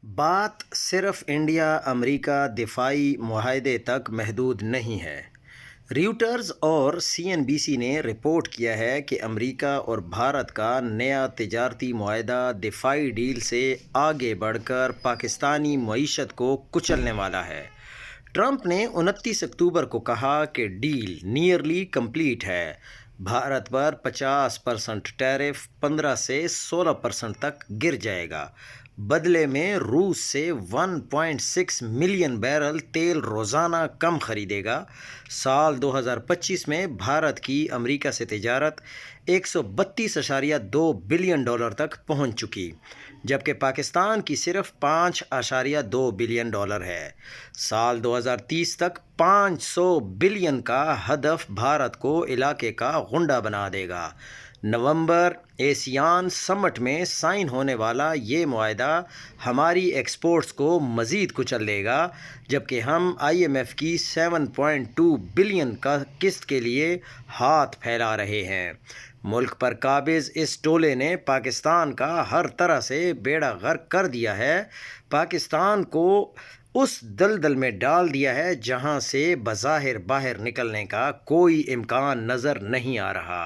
بات صرف انڈیا امریکہ دفاعی معاہدے تک محدود نہیں ہے۔ ریوٹرز اور CNBC نے رپورٹ کیا ہے کہ امریکہ اور بھارت کا نیا تجارتی معاہدہ دفاعی ڈیل سے آگے بڑھ کر پاکستانی معیشت کو کچلنے والا ہے۔ ٹرمپ نے 29 اکتوبر کو کہا کہ ڈیل نیئرلی کمپلیٹ ہے۔ بھارت پر 50% ٹیرف 15 سے 16% تک گر جائے گا۔ بدلے میں روس سے 1.6 ملین بیرل تیل روزانہ کم خریدے گا۔ سال 2025 میں بھارت کی امریکہ سے تجارت $132.2 بلین تک پہنچ چکی، جبکہ پاکستان کی صرف $5.2 بلین ہے۔ سال 2030 تک 500 بلین کا ہدف بھارت کو علاقے کا غنڈہ بنا دے گا۔ نومبر ایسیان سمٹ میں سائن ہونے والا یہ معاہدہ ہماری ایکسپورٹس کو مزید کچل دے گا، جبکہ ہم IMF کی 7.2 بلین کا قسط کے لیے ہاتھ پھیلا رہے ہیں۔ ملک پر قابض اس ٹولے نے پاکستان کا ہر طرح سے بیڑا غرق کر دیا ہے، پاکستان کو اس دلدل میں ڈال دیا ہے جہاں سے بظاہر باہر نکلنے کا کوئی امکان نظر نہیں آ رہا۔